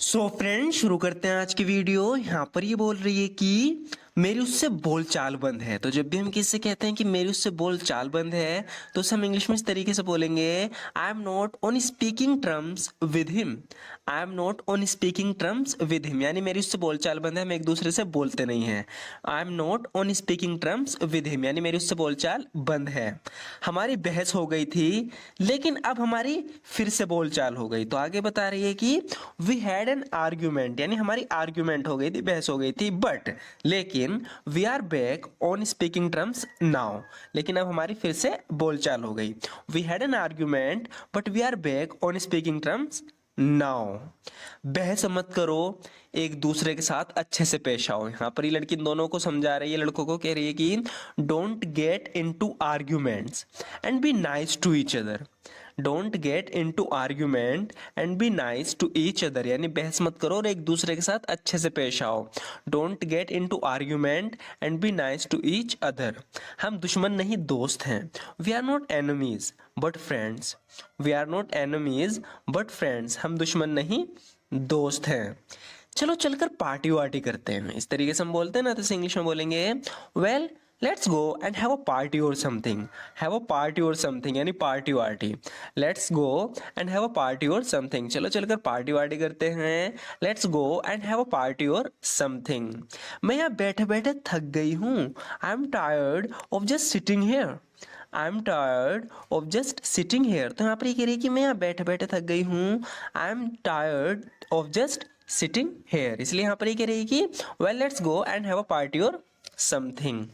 So friend शुरू करते हैं आज की वीडियो। यहाँ पर ये बोल रही है कि मेरी उससे बोल चाल बंद है। तो जब भी हम किसी से कहते हैं कि मेरी उससे बोल चाल बंद है तो उसे हम इंग्लिश में इस तरीके से बोलेंगे, I am not on speaking terms with him. I am not on speaking terms with him यानी मेरी उससे बोल चाल बंद है, हम एक दूसरे से बोलते नहीं हैं। I am not on speaking terms with him यानी मेरी उससे बोल चाल बंद है। हमारी बहस हो गई थी लेकिन अब हमारी फिर से बोल चाल हो गई। तो आगे बता रही है कि वी हैड एन आर्ग्यूमेंट यानी हमारी आर्ग्यूमेंट हो गई थी, बहस हो गई थी, बट लेकिन we are back on speaking terms now. लेकिन अब हमारी फिर से बोलचाल हो गई। We had an argument but we are back on speaking terms now. बहस मत करो, एक दूसरे के साथ अच्छे से पेश आओ। यहाँ पर ये लड़की इन दोनों को समझा रही है, लड़कों को कह रही है कि don't get into arguments and be nice to each other. Don't get into argument and be nice to each other यानी बहस मत करो और एक दूसरे के साथ अच्छे से पेश आओ। Don't get into argument and be nice to each other. हम दुश्मन नहीं दोस्त हैं। We are not enemies but friends. We are not enemies but friends. हम दुश्मन नहीं दोस्त हैं। चलो चलकर पार्टी वार्टी करते हैं, इस तरीके से हम बोलते हैं ना, तो इसे इंग्लिश में बोलेंगे well let's go and have a party और समथिंग। हैव अ पार्टी और समथिंग यानी पार्टी वार्टी। Let's go and have a party और समथिंग। चलो चलकर पार्टी वार्टी करते हैं। Let's go and have a party और समथिंग। मैं यहाँ बैठे बैठे थक गई हूँ। I am tired of just sitting here. I am tired of just sitting here. तो यहाँ पर ये कह रही है कि मैं यहाँ बैठे बैठे थक गई हूँ। I am tired of just sitting here. इसलिए यहाँ पर ये कह रही है कि well let's go and have a party और समथिंग।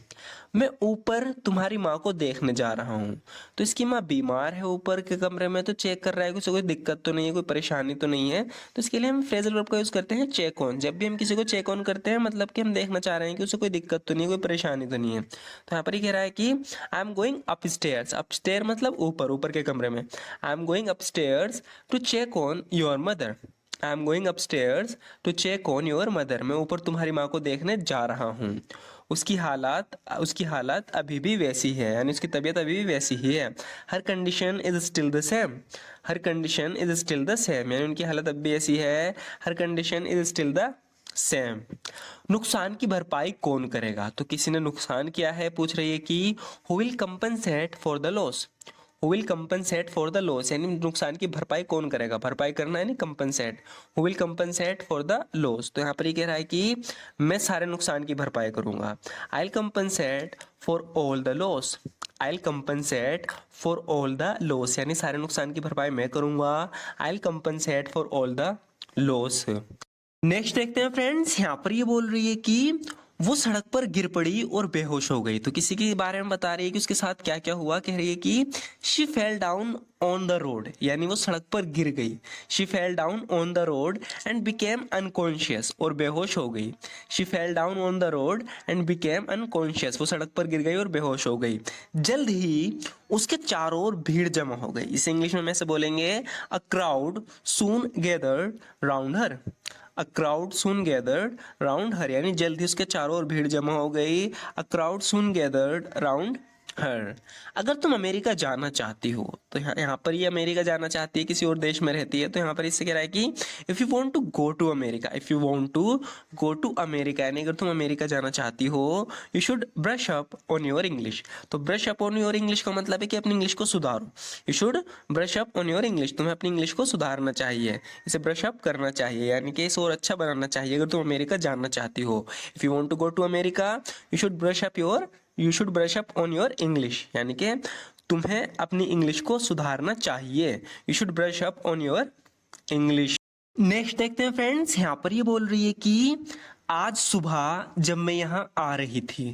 मैं ऊपर तुम्हारी माँ को देखने जा रहा हूँ। तो इसकी माँ बीमार है ऊपर के कमरे में, तो चेक कर रहा है कि उसे कोई दिक्कत तो नहीं है, कोई परेशानी तो नहीं है। तो इसके लिए हम फ्रेजल वर्ब का यूज करते हैं चेक ऑन। जब भी हम किसी को चेक ऑन करते हैं मतलब कि हम देखना चाह रहे हैं कि उसे कोई दिक्कत तो नहीं है, कोई परेशानी तो नहीं है। तो यहाँ पर ही कह रहा है कि I am going upstairs. Upstair मतलब ऊपर, ऊपर के कमरे में। I am going upstairs to check on your mother. I am going upstairs to check on your mother. मैं ऊपर तुम्हारी माँ को देखने जा रहा हूँ। उसकी हालत अभी भी वैसी है यानी उसकी तबीयत अभी भी वैसी ही है। Her condition is still the same. Her condition is still the same यानी उनकी हालत अभी भी ऐसी है। Her condition is still the same. नुकसान की भरपाई कौन करेगा? तो किसी ने नुकसान किया है, पूछ रही है कि who will compensate for the loss. Who will compensate for the loss यानी नुकसान की भरपाई कौन करेगा? भरपाई करना है नहीं, compensate. Who will compensate for the loss. तो यहाँ पर ये कह रहा है कि मैं सारे नुकसान की भरपाई करूंगा। I will compensate for all the loss. I will compensate for all the loss यानी सारे नुकसान की भरपाई मैं करूंगा। I will compensate for all the loss. Next देखते हैं फ्रेंड्स, यहाँ पर ये बोल रही है कि वो सड़क पर गिर पड़ी और बेहोश हो गई। तो किसी के बारे में बता रही है कि उसके साथ क्या क्या हुआ। कह रही है कि she fell down on the road यानी वो सड़क पर गिर गई। She fell down on the road and became unconscious और बेहोश हो गई। She fell down on the road and became unconscious. वो सड़क पर गिर गई और बेहोश हो गई। जल्द ही उसके चारों ओर भीड़ जमा हो गई। इसे इंग्लिश में ऐसे बोलेंगे, a crowd soon gathered round her. A crowd soon gathered round her यानी जल्द ही उसके चारों ओर भीड़ जमा हो गई। A crowd soon gathered round her. अगर तुम अमेरिका जाना चाहती हो, तो यहाँ पर ये अमेरिका जाना चाहती है, किसी और देश में रहती है, तो यहाँ पर इससे कह रहा है कि if you want to go to America, if you want to go to America यानी अगर तुम अमेरिका जाना चाहती हो, you should brush up on your English. तो brush up on your English का मतलब है कि अपनी इंग्लिश को सुधारो। You should brush up on your English. तुम्हें अपनी इंग्लिश को सुधारना चाहिए, इसे ब्रश अप करना चाहिए यानी कि इसे और अच्छा बनाना चाहिए अगर तुम अमेरिका जाना चाहती हो। If you want to go to America you should brush up on your English यानी कि तुम्हें अपनी इंग्लिश को सुधारना चाहिए। You should brush up on your English. Next देखते हैं फ्रेंड्स, यहाँ पर ये बोल रही है कि आज सुबह जब मैं यहाँ आ रही थी।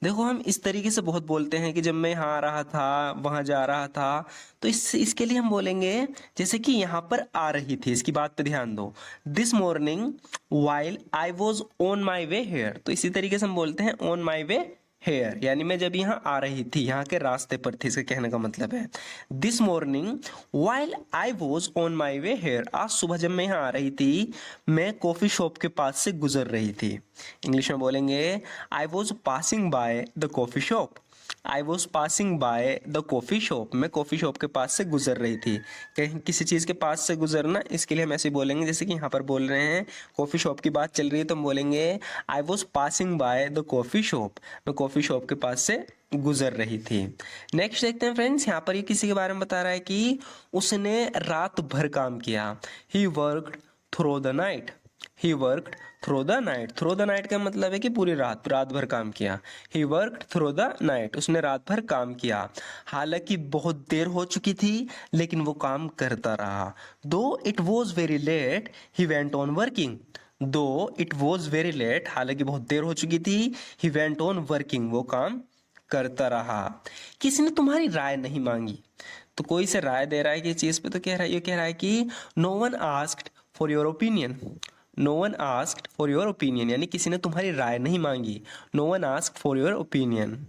देखो हम इस तरीके से बहुत बोलते हैं कि जब मैं यहाँ आ रहा था, वहां जा रहा था, तो इसके लिए हम बोलेंगे जैसे कि यहाँ पर आ रही थी, इसकी बात पे ध्यान दो। This morning while I was on my way here. तो इसी तरीके से हम बोलते हैं ऑन माई वे हेयर यानी मैं जब यहाँ आ रही थी, यहाँ के रास्ते पर थी, इसके कहने का मतलब है। This morning while I was on my way here. आज सुबह जब मैं यहाँ आ रही थी, मैं कॉफी शॉप के पास से गुजर रही थी। इंग्लिश में बोलेंगे I was passing by the coffee shop. I was passing by the coffee shop, मैं कॉफ़ी शॉप के पास से गुजर रही थी। कहीं किसी चीज़ के पास से गुजरना, इसके लिए हम ऐसे बोलेंगे जैसे कि यहाँ पर बोल रहे हैं कॉफ़ी शॉप की बात चल रही है तो हम बोलेंगे I was passing by the coffee shop, मैं कॉफ़ी शॉप के पास से गुजर रही थी। नेक्स्ट देखते हैं फ्रेंड्स, यहाँ पर ये किसी के बारे में बता रहा है कि उसने रात भर काम किया। He worked through the night, he worked through the night, through the night का मतलब है कि पूरी रात, रात भर काम किया। He worked through the night, उसने रात भर काम किया। हालांकि बहुत देर हो चुकी थी लेकिन वो काम करता रहा। Though it was very late he went on working, though it was very late, हालांकि बहुत देर हो चुकी थी, ही वेंट ऑन वर्किंग, वो काम करता रहा। किसी ने तुम्हारी राय नहीं मांगी, तो कोई से राय दे रहा है कि चीज पे, तो कह रहा है, ये कह रहा है कि no one asked for your opinion, no one asked for your opinion, यानी किसी ने तुम्हारी राय नहीं मांगी। No one asked for your opinion,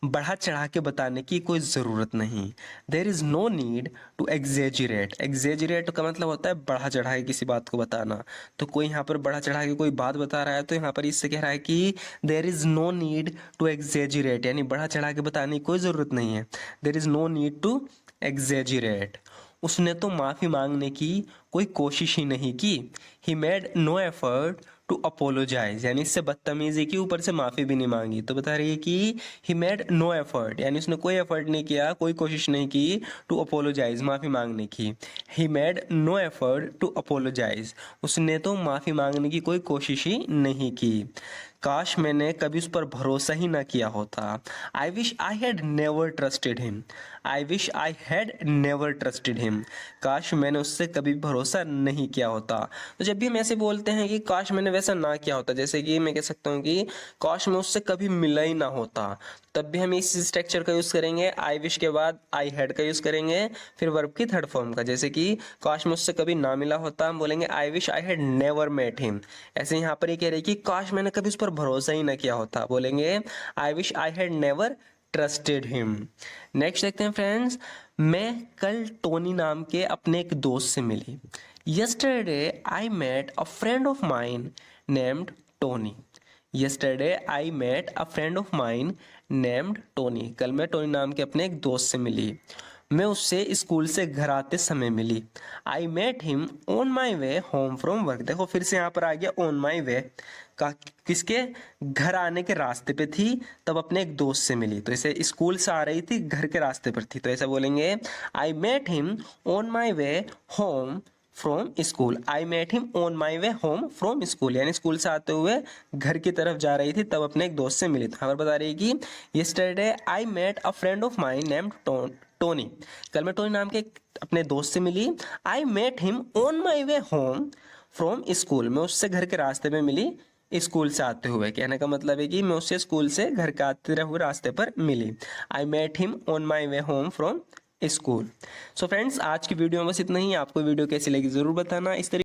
बढ़ा चढ़ा के बताने की कोई ज़रूरत नहीं। There is no need to exaggerate, exaggerate का मतलब होता है बढ़ा चढ़ा के किसी बात को बताना। तो कोई यहाँ पर बढ़ा चढ़ा के कोई बात बता रहा है तो यहाँ पर इससे कह रहा है कि there is no need to exaggerate, यानी बढ़ा चढ़ा के बताने की कोई ज़रूरत नहीं है। There is no need to exaggerate. उसने तो माफ़ी मांगने की कोई कोशिश ही नहीं की। He made no effort to apologise, यानी इससे बदतमीजी की, ऊपर से माफ़ी भी नहीं मांगी। तो बता रही है कि ही मेड नो एफर्ट, यानी उसने कोई एफर्ट नहीं किया, कोई कोशिश नहीं की टू अपोलोजाइज, माफ़ी मांगने की। He made no effort to apologise, उसने तो माफ़ी मांगने की कोई कोशिश ही नहीं की। काश मैंने कभी उस पर भरोसा ही ना किया होता। आई wish I had never trusted him, I wish I had never trusted him, काश मैंने उससे कभी भरोसा नहीं किया होता। तो जब भी हम ऐसे बोलते हैं कि काश मैंने वैसा ना किया होता, जैसे कि मैं कह सकता हूँ कि काश मैं उससे कभी मिला ही ना होता, तब भी हम इस स्ट्रक्चर का यूज़ करेंगे। आई विश के बाद आई हैड का यूज़ करेंगे, फिर वर्ब की थर्ड फॉर्म का, जैसे कि काश मैं उससे कभी ना मिला होता, हम बोलेंगे I wish I had never met him. ऐसे यहाँ पर ये कह रही है कि काश मैंने कभी उस पर भरोसा ही ना किया होता, बोलेंगे I wish I had never trusted him. Next देखते हैं फ्रेंड्स, मैं कल टोनी नाम के अपने एक दोस्त से मिली। Yesterday I met a friend of mine named Tony, yesterday I met a friend of mine named Tony, कल मैं टोनी नाम के अपने एक दोस्त से मिली। मैं उससे स्कूल से घर आते समय मिली। I met him on my way home from work, देखो फिर से यहाँ पर आ गया ऑन माई वे का, किसके घर आने के रास्ते पे थी तब अपने एक दोस्त से मिली। तो इसे स्कूल से आ रही थी, घर के रास्ते पर थी, तो ऐसा बोलेंगे I met him on my way home from school, I met him on my way home from school, यानी स्कूल से आते हुए घर की तरफ जा रही थी तब अपने एक दोस्त से मिली। तो यहाँ पर बता रही है कि yesterday I met a friend of mine named Tony, कल मैं टोनी नाम के अपने दोस्त से मिली। I met him on my way home from school, मैं उससे घर के रास्ते में मिली, स्कूल से आते हुए। कहने का मतलब है कि मैं उससे स्कूल से घर के आते हुए रास्ते पर मिली। I met him on my way home from school. So friends, आज की वीडियो में बस इतना ही। आपको वीडियो कैसी लगी ज़रूर बताना। इस तरीके